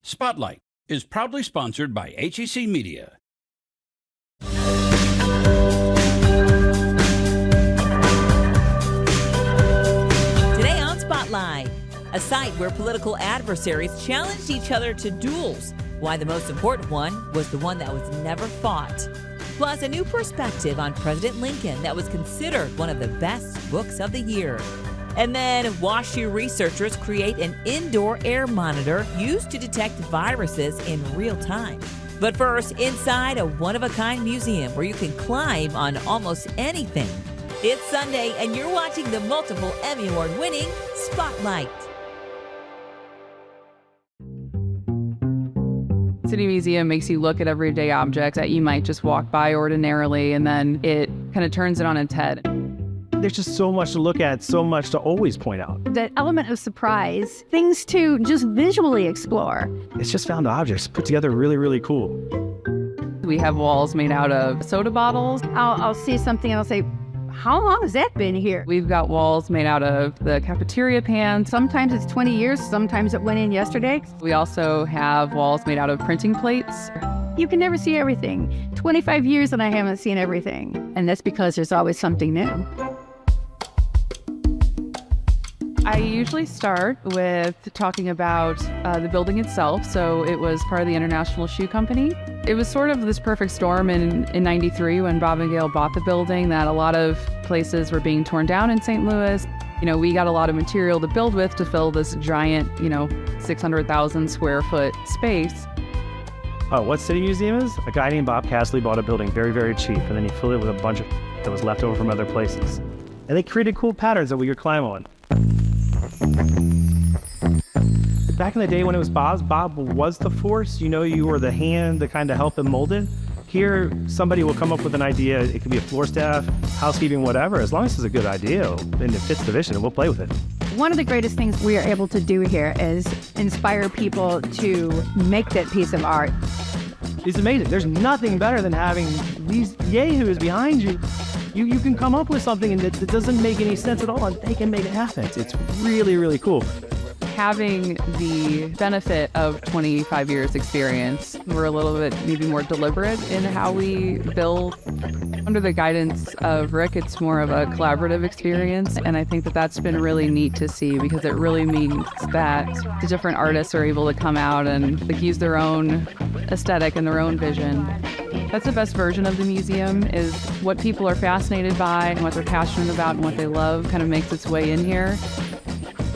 Spotlight is proudly sponsored by HEC Media. Today on Spotlight, a site where political adversaries challenged each other to duels. Why the most important one was the one that was never fought. Plus, a new perspective on President Lincoln that was considered one of the best books of the year. And then, WashU researchers create an indoor air monitor used to detect viruses in real time. But first, inside a one-of-a-kind museum where you can climb on almost anything. It's Sunday, and you're watching the multiple Emmy Award-winning Spotlight. City Museum makes you look at everyday objects that you might just walk by ordinarily, and then it kind of turns it on its head. There's just so much to look at, so much to always point out. That element of surprise, things to just visually explore. It's just found objects put together really, really cool. We have walls made out of soda bottles. I'll see something and I'll say, how long has that been here? We've got walls made out of the cafeteria pans. Sometimes it's 20 years, sometimes it went in yesterday. We also have walls made out of printing plates. You can never see everything. 25 years and I haven't seen everything. And that's because there's always something new. I usually start with talking about the building itself. So it was part of the International Shoe Company. It was sort of this perfect storm in 93 when Bob and Gail bought the building that a lot of places were being torn down in St. Louis. You know, we got a lot of material to build with to fill this giant, 600,000 square foot space. Oh, what City Museum is? A guy named Bob Castley bought a building very, very cheap, and then he filled it with a bunch of that was left over from other places. And they created cool patterns that we could climb on. Back in the day when it was Bob was the force. You were the hand to kind of help him mold it. Here, somebody will come up with an idea. It could be a floor staff, housekeeping, whatever. As long as it's a good idea and it fits the vision, we'll play with it. One of the greatest things we are able to do here is inspire people to make that piece of art. It's amazing. There's nothing better than having these yahoos behind you. You can come up with something that doesn't make any sense at all, and they can make it happen. It's really, really cool. Having the benefit of 25 years experience, we're a little bit maybe more deliberate in how we build. Under the guidance of Rick, it's more of a collaborative experience, and I think that that's been really neat to see because it really means that the different artists are able to come out and use their own aesthetic and their own vision. That's the best version of the museum, is what people are fascinated by and what they're passionate about and what they love kind of makes its way in here.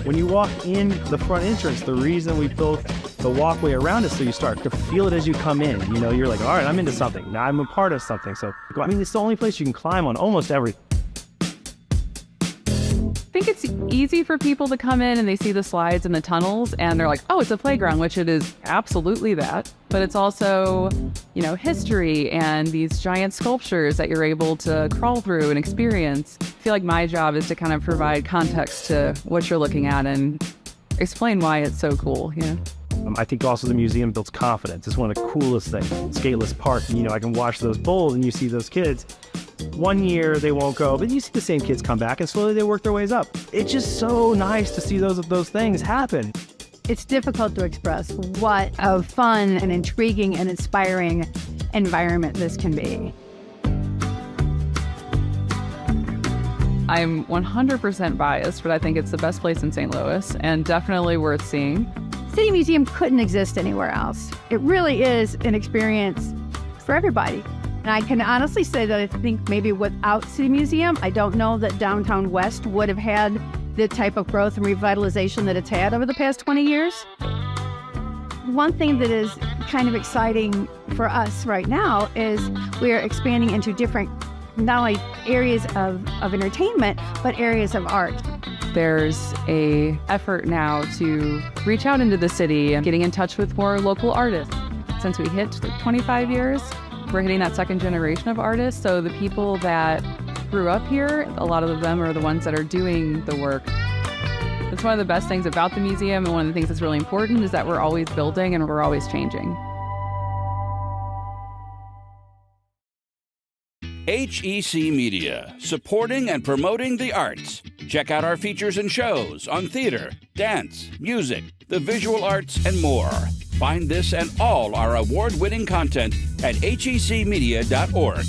When you walk in the front entrance, the reason we built the walkway around it so you start to feel it as you come in. You're like, all right, I'm into something. Now I'm a part of something. So, it's the only place you can climb on almost everything. I think it's easy for people to come in and they see the slides and the tunnels and they're like, oh, it's a playground, which it is absolutely that. But it's also, history and these giant sculptures that you're able to crawl through and experience. I feel like my job is to kind of provide context to what you're looking at and explain why it's so cool. I think also the museum builds confidence. It's one of the coolest things. Skateless Park, I can watch those bowls and you see those kids. One year they won't go, but you see the same kids come back and slowly they work their ways up. It's just so nice to see those things happen. It's difficult to express what a fun and intriguing and inspiring environment this can be. I'm 100% biased, but I think it's the best place in St. Louis and definitely worth seeing. City Museum couldn't exist anywhere else. It really is an experience for everybody. And I can honestly say that I think maybe without City Museum, I don't know that downtown West would have had the type of growth and revitalization that it's had over the past 20 years. One thing that is kind of exciting for us right now is we're expanding into different, not only areas of entertainment, but areas of art. There's a effort now to reach out into the city and getting in touch with more local artists. Since we hit 25 years, we're hitting that second generation of artists. So the people that grew up here, a lot of them are the ones that are doing the work. That's one of the best things about the museum, and one of the things that's really important is that we're always building and we're always changing. HEC Media, supporting and promoting the arts. Check out our features and shows on theater, dance, music, the visual arts, and more. Find this and all our award-winning content at hecmedia.org.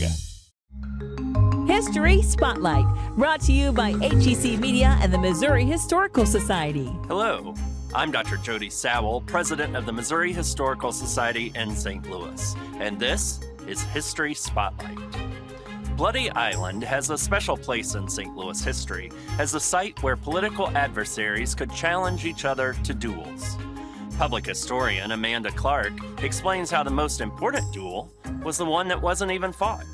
History Spotlight, brought to you by HEC Media and the Missouri Historical Society. Hello, I'm Dr. Jody Sowell, president of the Missouri Historical Society in St. Louis, and this is History Spotlight. Bloody Island has a special place in St. Louis history as a site where political adversaries could challenge each other to duels. Public historian Amanda Clark explains how the most important duel was the one that wasn't even fought.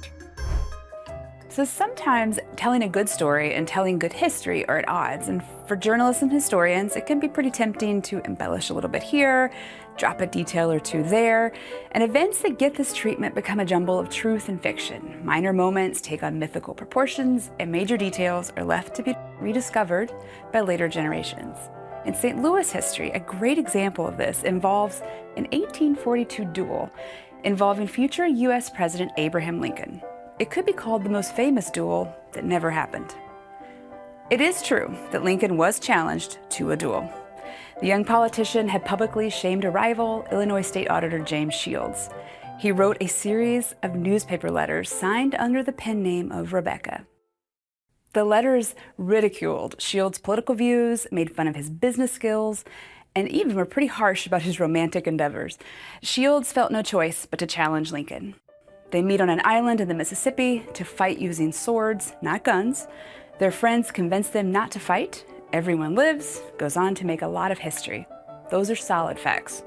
So sometimes telling a good story and telling good history are at odds, and for journalists and historians, it can be pretty tempting to embellish a little bit here, drop a detail or two there, and events that get this treatment become a jumble of truth and fiction. Minor moments take on mythical proportions, and major details are left to be rediscovered by later generations. In St. Louis history, a great example of this involves an 1842 duel involving future U.S. President Abraham Lincoln. It could be called the most famous duel that never happened. It is true that Lincoln was challenged to a duel. The young politician had publicly shamed a rival, Illinois State Auditor James Shields. He wrote a series of newspaper letters signed under the pen name of Rebecca. The letters ridiculed Shields' political views, made fun of his business skills, and even were pretty harsh about his romantic endeavors. Shields felt no choice but to challenge Lincoln. They meet on an island in the Mississippi to fight using swords, not guns. Their friends convince them not to fight. Everyone lives, goes on to make a lot of history. Those are solid facts.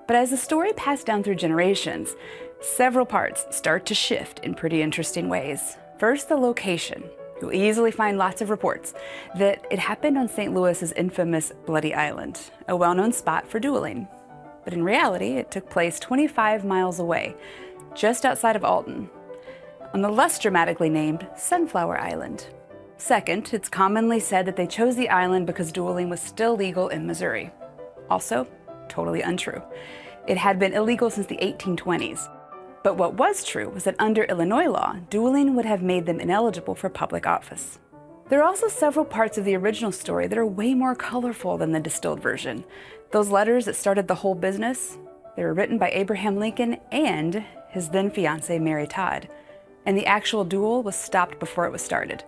But as the story passed down through generations, several parts start to shift in pretty interesting ways. First, the location. You'll easily find lots of reports that it happened on St. Louis's infamous Bloody Island, a well-known spot for dueling. But in reality, it took place 25 miles away, just outside of Alton, on the less dramatically named Sunflower Island. Second, it's commonly said that they chose the island because dueling was still legal in Missouri. Also, totally untrue. It had been illegal since the 1820s. But what was true was that under Illinois law, dueling would have made them ineligible for public office. There are also several parts of the original story that are way more colorful than the distilled version. Those letters that started the whole business, they were written by Abraham Lincoln and his then-fiancée, Mary Todd, and the actual duel was stopped before it was started,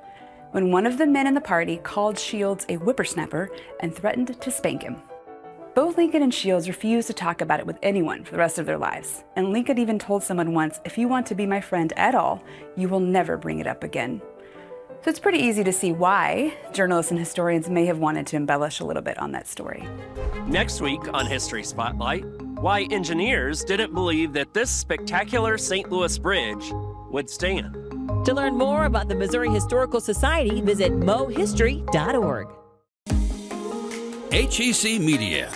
when one of the men in the party called Shields a whippersnapper and threatened to spank him. Both Lincoln and Shields refused to talk about it with anyone for the rest of their lives, and Lincoln even told someone once, "If you want to be my friend at all, you will never bring it up again." So it's pretty easy to see why journalists and historians may have wanted to embellish a little bit on that story. Next week on History Spotlight, why engineers didn't believe that this spectacular St. Louis bridge would stand. To learn more about the Missouri Historical Society, visit mohistory.org. HEC Media.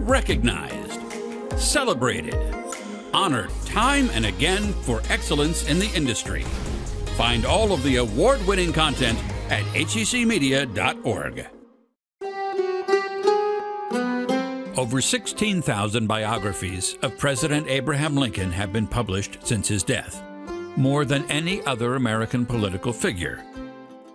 Recognized, celebrated, honored time and again for excellence in the industry. Find all of the award-winning content at hecmedia.org. Over 16,000 biographies of President Abraham Lincoln have been published since his death, more than any other American political figure.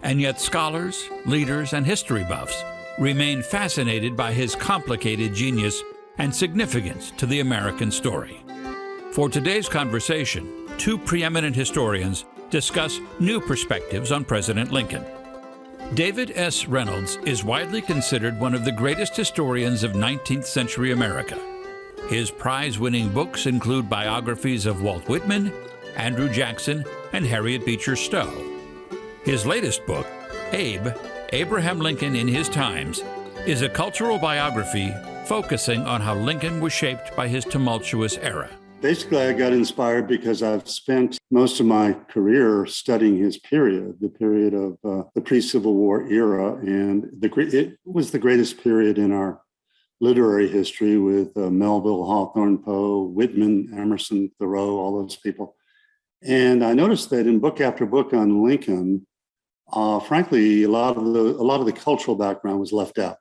And yet scholars, leaders, and history buffs remain fascinated by his complicated genius and significance to the American story. For today's conversation, two preeminent historians discuss new perspectives on President Lincoln. David S. Reynolds is widely considered one of the greatest historians of 19th century America. His prize-winning books include biographies of Walt Whitman, Andrew Jackson, and Harriet Beecher Stowe. His latest book, Abe, Abraham Lincoln in His Times, is a cultural biography focusing on how Lincoln was shaped by his tumultuous era. Basically, I got inspired because I've spent most of my career studying his period, the period of the pre-Civil War era, and it was the greatest period in our literary history with Melville, Hawthorne, Poe, Whitman, Emerson, Thoreau, all those people. And I noticed that in book after book on Lincoln, frankly, a lot of the cultural background was left out.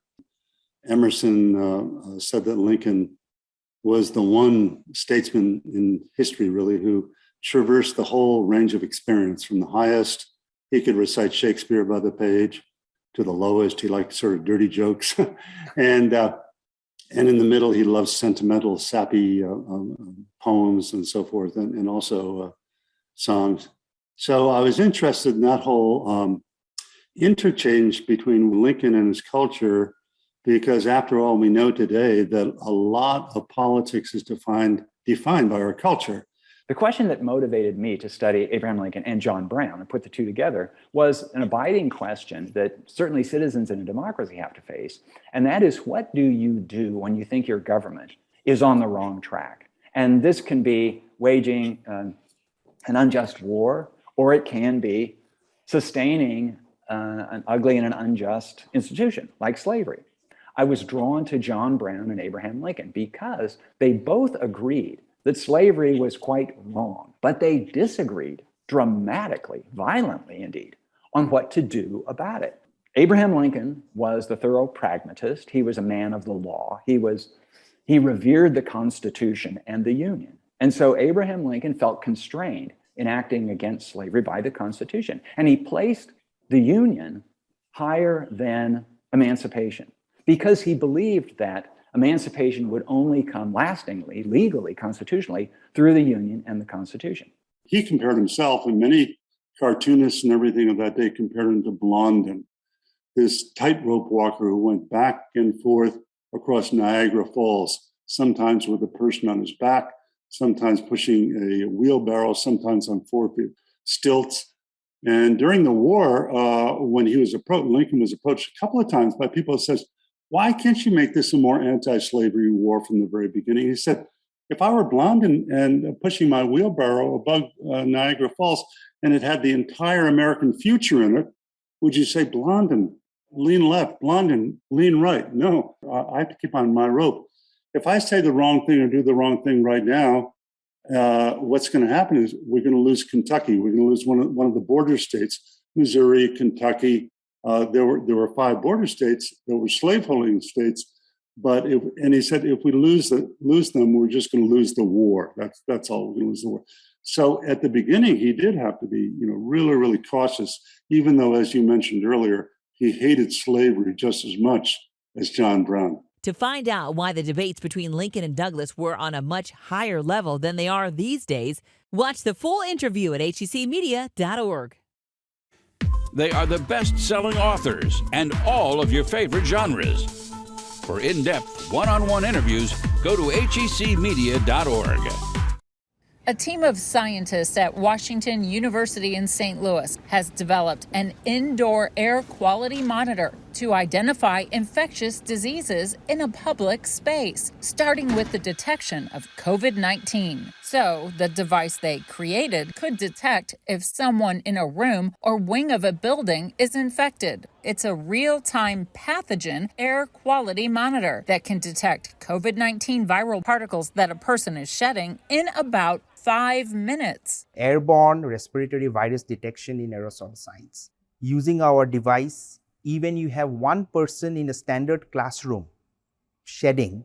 Emerson said that Lincoln was the one statesman in history, really, who traversed the whole range of experience. From the highest, he could recite Shakespeare by the page, to the lowest, he liked sort of dirty jokes. And And in the middle, he loves sentimental, sappy poems and so forth, and also songs. So I was interested in that whole interchange between Lincoln and his culture, because after all, we know today that a lot of politics is defined by our culture. The question that motivated me to study Abraham Lincoln and John Brown and put the two together was an abiding question that certainly citizens in a democracy have to face. And that is, what do you do when you think your government is on the wrong track? And this can be waging an unjust war, or it can be sustaining an ugly and an unjust institution like slavery. I was drawn to John Brown and Abraham Lincoln because they both agreed that slavery was quite wrong, but they disagreed dramatically, violently indeed, on what to do about it. Abraham Lincoln was the thorough pragmatist. He was a man of the law. He revered the Constitution and the Union. And so Abraham Lincoln felt constrained in acting against slavery by the Constitution. And he placed the Union higher than emancipation because he believed that emancipation would only come lastingly, legally, constitutionally, through the Union and the Constitution. He compared himself, and many cartoonists and everything of that day compared him to Blondin, this tightrope walker who went back and forth across Niagara Falls, sometimes with a person on his back, sometimes pushing a wheelbarrow, sometimes on stilts. And during the war, when Lincoln was approached a couple of times by people who says, "Why can't you make this a more anti-slavery war from the very beginning?" He said, "If I were Blondin and pushing my wheelbarrow above Niagara Falls and it had the entire American future in it, would you say, Blondin, lean left, Blondin, lean right?" No, I have to keep on my rope. If I say the wrong thing or do the wrong thing right now, what's going to happen is we're going to lose Kentucky. We're going to lose one of the border states, Missouri, Kentucky. There were 5 border states that were slaveholding states, but he said if we lose them, we're just going to lose the war. That's all. We're going to lose the war. So at the beginning, he did have to be, really, really cautious, even though, as you mentioned earlier, he hated slavery just as much as John Brown. To find out why the debates between Lincoln and Douglas were on a much higher level than they are these days, watch the full interview at hecmedia.org. They are the best-selling authors and all of your favorite genres. For in-depth, one-on-one interviews, go to hecmedia.org. A team of scientists at Washington University in St. Louis has developed an indoor air quality monitor to identify infectious diseases in a public space, starting with the detection of COVID-19. So the device they created could detect if someone in a room or wing of a building is infected. It's a real-time pathogen air quality monitor that can detect COVID-19 viral particles that a person is shedding in about 5 minutes. Airborne respiratory virus detection in aerosol science. Using our device, even you have one person in a standard classroom shedding,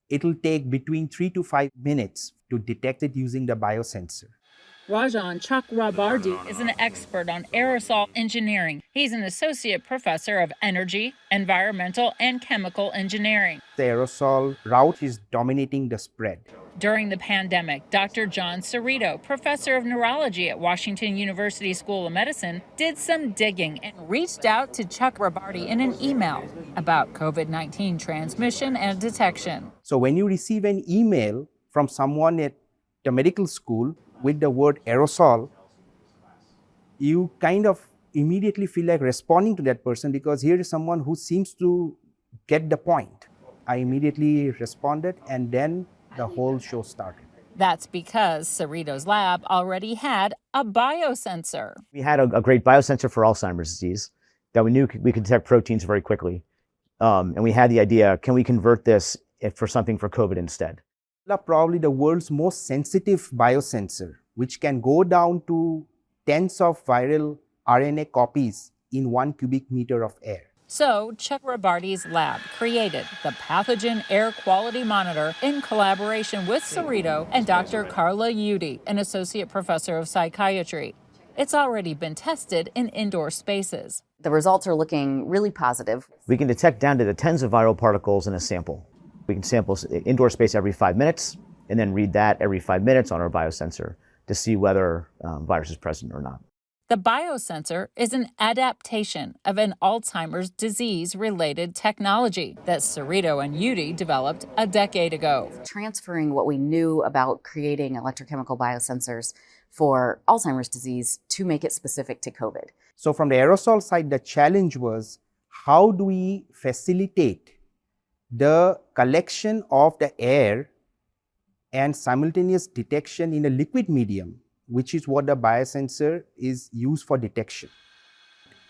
it will take between 3 to 5 minutes to detect it using the biosensor. Rajan Chakrabarty is an expert on aerosol engineering. He's an associate professor of energy, environmental, and chemical engineering. The aerosol route is dominating the spread. During the pandemic, Dr. John Cerrito, professor of neurology at Washington University School of Medicine, did some digging and reached out to Chakrabarty in an email about COVID-19 transmission and detection. So when you receive an email from someone at the medical school with the word aerosol, you kind of immediately feel like responding to that person because here is someone who seems to get the point. I immediately responded, and then the whole show started. That's because Cerrito's lab already had a biosensor. We had a great biosensor for Alzheimer's disease that we knew we could detect proteins very quickly. And we had the idea, can we convert this for something for COVID instead? Probably the world's most sensitive biosensor, which can go down to tens of viral RNA copies in 1 cubic meter of air. So Chakrabarty's lab created the pathogen air quality monitor in collaboration with Cerrito and Dr. Carla Udy, an associate professor of psychiatry. It's already been tested in indoor spaces. The results are looking really positive. We can detect down to the tens of viral particles in a sample. We can sample indoor space every 5 minutes and then read that every 5 minutes on our biosensor to see whether virus is present or not. The biosensor is an adaptation of an Alzheimer's disease-related technology that Cerrito and Udi developed a decade ago. Transferring what we knew about creating electrochemical biosensors for Alzheimer's disease to make it specific to COVID. So from the aerosol side, the challenge was how do we facilitate the collection of the air and simultaneous detection in a liquid medium, which is what the biosensor is used for detection.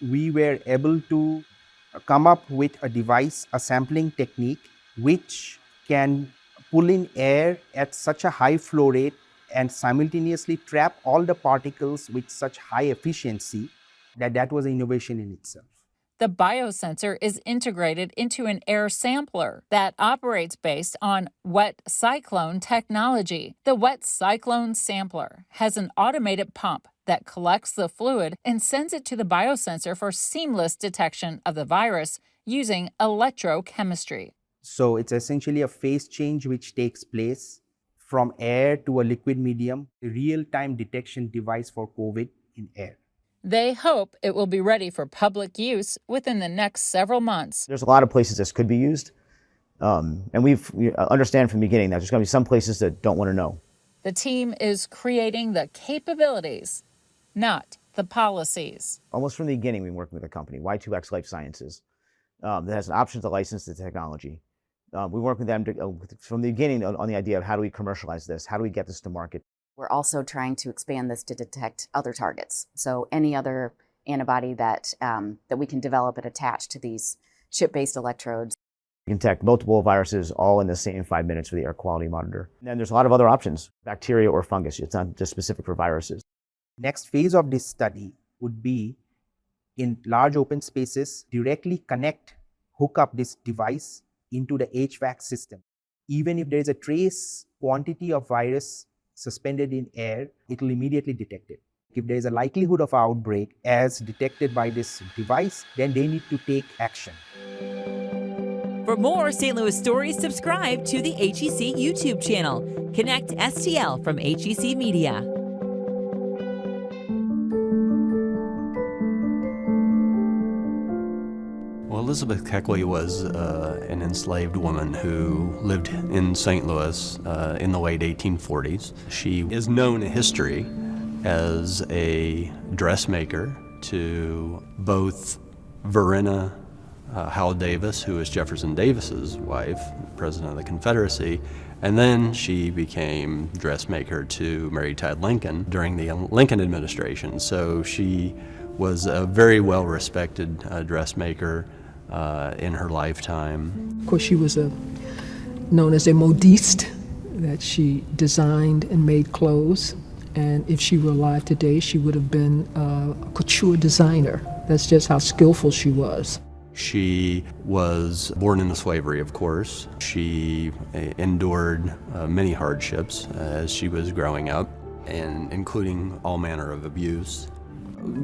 We were able to come up with a device, a sampling technique, which can pull in air at such a high flow rate and simultaneously trap all the particles with such high efficiency that was an innovation in itself. The biosensor is integrated into an air sampler that operates based on wet cyclone technology. The wet cyclone sampler has an automated pump that collects the fluid and sends it to the biosensor for seamless detection of the virus using electrochemistry. So it's essentially a phase change which takes place from air to a liquid medium, a real-time detection device for COVID in air. They hope it will be ready for public use within the next several months. There's a lot of places this could be used, and we understand from the beginning that there's going to be some places that don't want to know. The team is creating the capabilities, not the policies. Almost from the beginning, we've been working with a company, Y2X Life Sciences, that has an option to license the technology. We work with them from the beginning on the idea of how do we commercialize this, how do we get this to market. We're also trying to expand this to detect other targets. So any other antibody that we can develop and attach to these chip-based electrodes. You can detect multiple viruses all in the same 5 minutes with the air quality monitor. And then there's a lot of other options, bacteria or fungus. It's not just specific for viruses. Next phase of this study would be in large open spaces, directly hook up this device into the HVAC system. Even if there is a trace quantity of virus suspended in air, it will immediately detect it. If there is a likelihood of outbreak as detected by this device, then they need to take action. For more St. Louis stories, subscribe to the HEC YouTube channel. Connect STL from HEC Media. Well, Elizabeth Keckley was an enslaved woman who lived in St. Louis in the late 1840s. She is known in history as a dressmaker to both Verena Howell Davis, who was Jefferson Davis's wife, president of the Confederacy, and then she became dressmaker to Mary Todd Lincoln during the Lincoln administration. So she was a very well-respected dressmaker in her lifetime. Of course, she was known as a modiste, that she designed and made clothes. And if she were alive today, she would have been a couture designer. That's just how skillful she was. She was born into slavery, of course. She endured many hardships as she was growing up, and including all manner of abuse.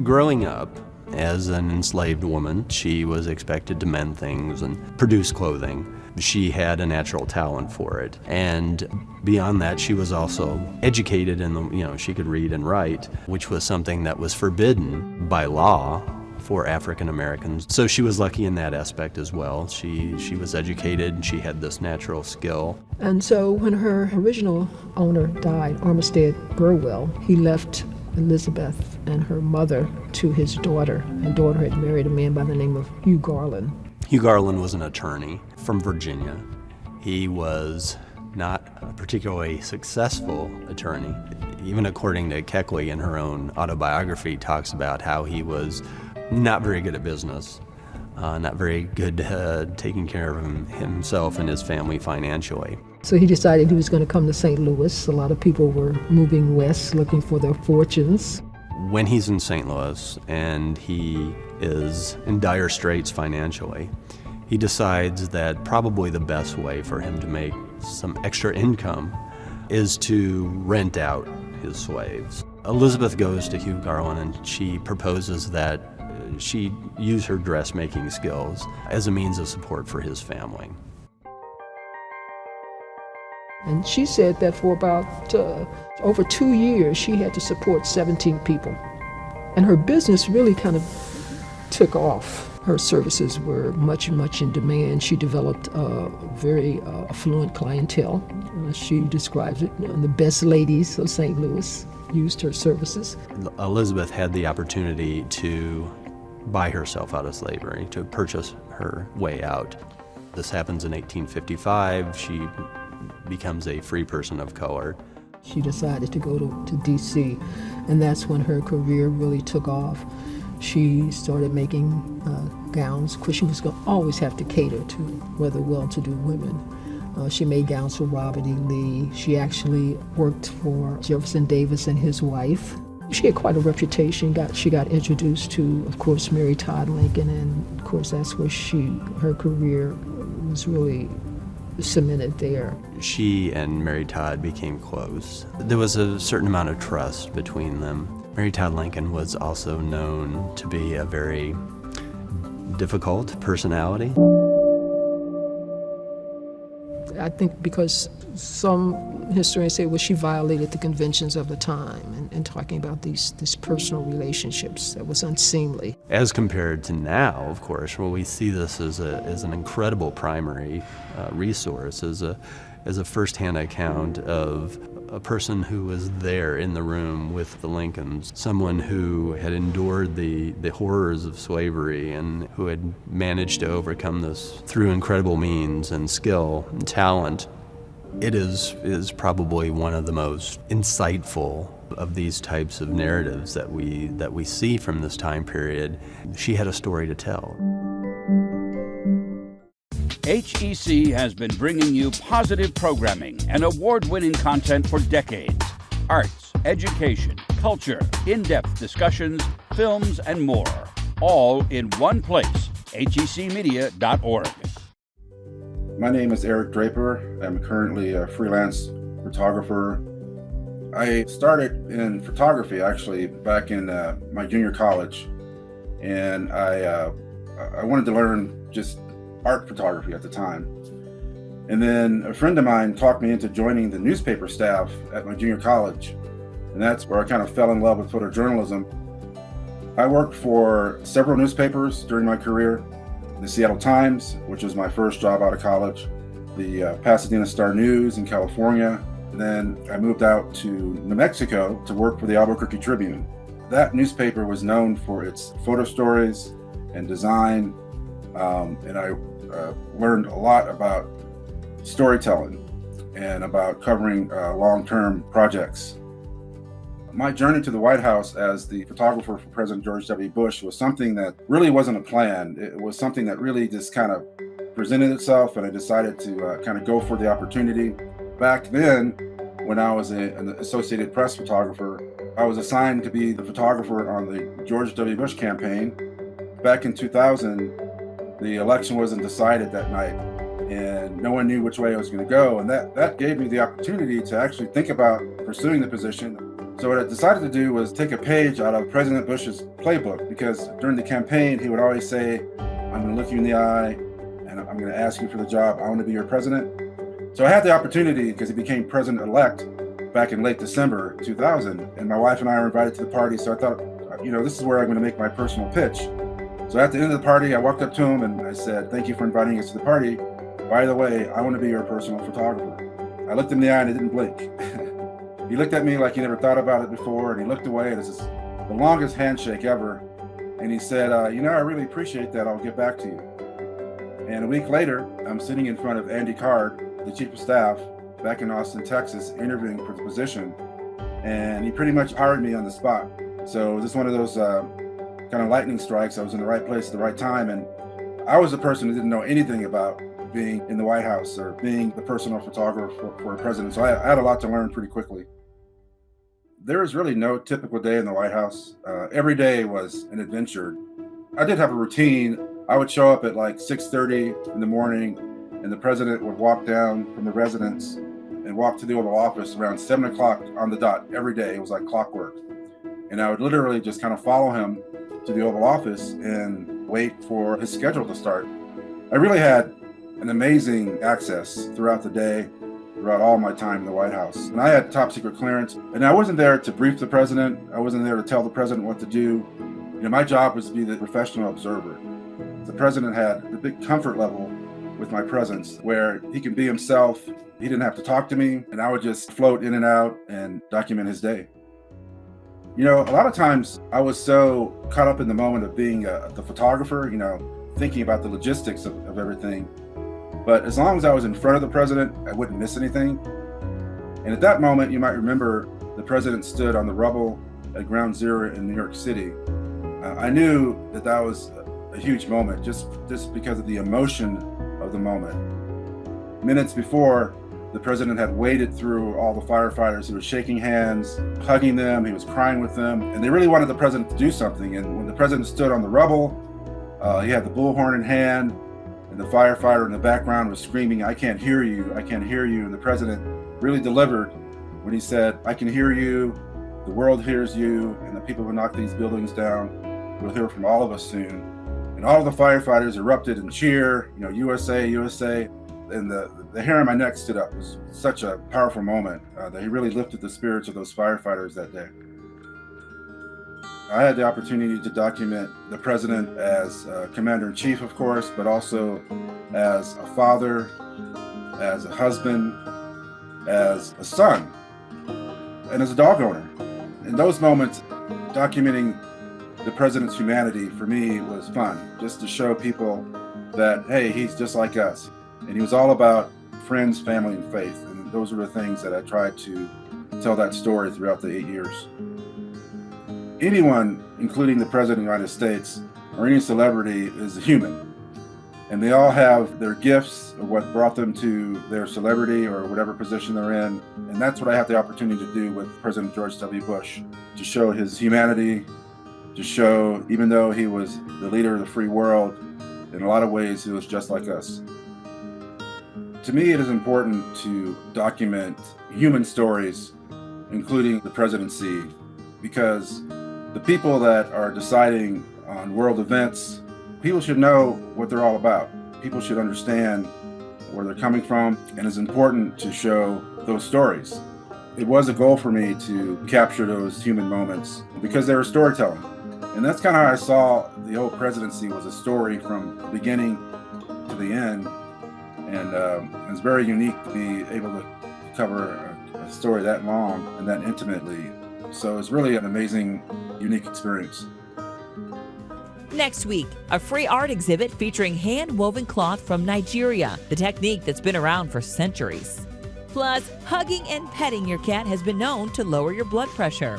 Growing up as an enslaved woman, she was expected to mend things and produce clothing. She had a natural talent for it. And beyond that, she was also educated in she could read and write, which was something that was forbidden by law for African Americans. So she was lucky in that aspect as well. She was educated and she had this natural skill. And so when her original owner died, Armistead Burwell, he left Elizabeth and her mother to his daughter. Her daughter had married a man by the name of Hugh Garland. Hugh Garland was an attorney from Virginia. He was not a particularly successful attorney. Even according to Keckley in her own autobiography, talks about how he was not very good at business, not very good taking care of himself and his family financially. So he decided he was going to come to St. Louis. A lot of people were moving west looking for their fortunes. When he's in St. Louis and he is in dire straits financially, he decides that probably the best way for him to make some extra income is to rent out his slaves. Elizabeth goes to Hugh Garland and she proposes that she use her dressmaking skills as a means of support for his family. And she said that for about over 2 years, she had to support 17 people. And her business really kind of took off. Her services were much in demand. She developed a very affluent clientele. She describes it, the best ladies of St. Louis used her services. Elizabeth had the opportunity to buy herself out of slavery, to purchase her way out. This happens in 1855. She becomes a free person of color. She decided to go to D.C., and that's when her career really took off. She started making gowns. Of course, she was going to always have to cater to rather well-to-do women. She made gowns for Robert E. Lee. She actually worked for Jefferson Davis and his wife. She had quite a reputation. She got introduced to, of course, Mary Todd Lincoln, and of course that's where her career was really cemented there. She and Mary Todd became close. There was a certain amount of trust between them. Mary Todd Lincoln was also known to be a very difficult personality. I think because some historians say, well, she violated the conventions of the time and talking about these personal relationships that was unseemly. As compared to now, of course, well, we see this as an incredible primary resource, as a first-hand account of a person who was there in the room with the Lincolns, someone who had endured the horrors of slavery and who had managed to overcome this through incredible means and skill and talent. It is probably one of the most insightful of these types of narratives that we see from this time period. She had a story to tell. HEC has been bringing you positive programming and award-winning content for decades. Arts, education, culture, in-depth discussions, films, and more. All in one place, hecmedia.org. My name is Eric Draper. I'm currently a freelance photographer. I started in photography actually back in my junior college, and I wanted to learn just art photography at the time. And then a friend of mine talked me into joining the newspaper staff at my junior college, and that's where I kind of fell in love with photojournalism. I worked for several newspapers during my career. The Seattle Times, which was my first job out of college, the Pasadena Star News in California, and then I moved out to New Mexico to work for the Albuquerque Tribune. That newspaper was known for its photo stories and design, and I learned a lot about storytelling and about covering long-term projects. My journey to the White House as the photographer for President George W. Bush was something that really wasn't a plan. It was something that really just kind of presented itself, and I decided to kind of go for the opportunity. Back then, when I was an Associated Press photographer, I was assigned to be the photographer on the George W. Bush campaign. Back in 2000, the election wasn't decided that night, and no one knew which way it was going to go. And that gave me the opportunity to actually think about pursuing the position. So what I decided to do was take a page out of President Bush's playbook, because during the campaign, he would always say, I'm going to look you in the eye, and I'm going to ask you for the job. I want to be your president. So I had the opportunity because he became president-elect back in late December 2000, and my wife and I were invited to the party. So I thought, this is where I'm going to make my personal pitch. So at the end of the party, I walked up to him and I said, thank you for inviting us to the party. By the way, I want to be your personal photographer. I looked him in the eye and I didn't blink. He looked at me like he never thought about it before, and he looked away. It was the longest handshake ever. And he said, I really appreciate that. I'll get back to you. And a week later, I'm sitting in front of Andy Card, the chief of staff, back in Austin, Texas, interviewing for the position. And he pretty much hired me on the spot. So this is one of those kind of lightning strikes. I was in the right place at the right time. And I was the person who didn't know anything about being in the White House or being the personal photographer for a president. So I had a lot to learn pretty quickly. There was really no typical day in the White House. Every day was an adventure. I did have a routine. I would show up at like 6:30 in the morning, and the president would walk down from the residence and walk to the Oval Office around 7 o'clock on the dot every day. It was like clockwork. And I would literally just kind of follow him to the Oval Office and wait for his schedule to start. I really had an amazing access throughout the day. throughout all my time in the White House. And I had top secret clearance, and I wasn't there to brief the president. I wasn't there to tell the president what to do. My job was to be the professional observer. The president had a big comfort level with my presence where he can be himself. He didn't have to talk to me, and I would just float in and out and document his day. A lot of times I was so caught up in the moment of being the photographer, thinking about the logistics of everything. But as long as I was in front of the president, I wouldn't miss anything. And at that moment, you might remember the president stood on the rubble at Ground Zero in New York City. I knew that was a huge moment just because of the emotion of the moment. Minutes before, the president had waded through all the firefighters. He was shaking hands, hugging them, he was crying with them, and they really wanted the president to do something. And when the president stood on the rubble, he had the bullhorn in hand, and the firefighter in the background was screaming, "I can't hear you, I can't hear you." And the president really delivered when he said, "I can hear you, the world hears you, and the people who knock these buildings down will hear from all of us soon." And all of the firefighters erupted in cheer, USA, USA. And the hair on my neck stood up. It was such a powerful moment that he really lifted the spirits of those firefighters that day. I had the opportunity to document the president as commander-in-chief, of course, but also as a father, as a husband, as a son, and as a dog owner. In those moments, documenting the president's humanity for me was fun, just to show people that, hey, he's just like us. And he was all about friends, family, and faith. And those are the things that I tried to tell that story throughout the 8 years. Anyone, including the President of the United States or any celebrity, is a human. And they all have their gifts of what brought them to their celebrity or whatever position they're in. And that's what I had the opportunity to do with President George W. Bush, to show his humanity, to show, even though he was the leader of the free world, in a lot of ways he was just like us. To me, it is important to document human stories, including the presidency, because the people that are deciding on world events, people should know what they're all about. People should understand where they're coming from, and it's important to show those stories. It was a goal for me to capture those human moments because they were storytelling. And that's kind of how I saw the whole presidency, was a story from the beginning to the end. And it's very unique to be able to cover a story that long and that intimately. So it's really an amazing, unique experience. Next week, a free art exhibit featuring hand-woven cloth from Nigeria, the technique that's been around for centuries. Plus, hugging and petting your cat has been known to lower your blood pressure.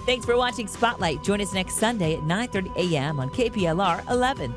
Thanks for watching Spotlight. Join us next Sunday at 9:30 a.m. on KPLR 11.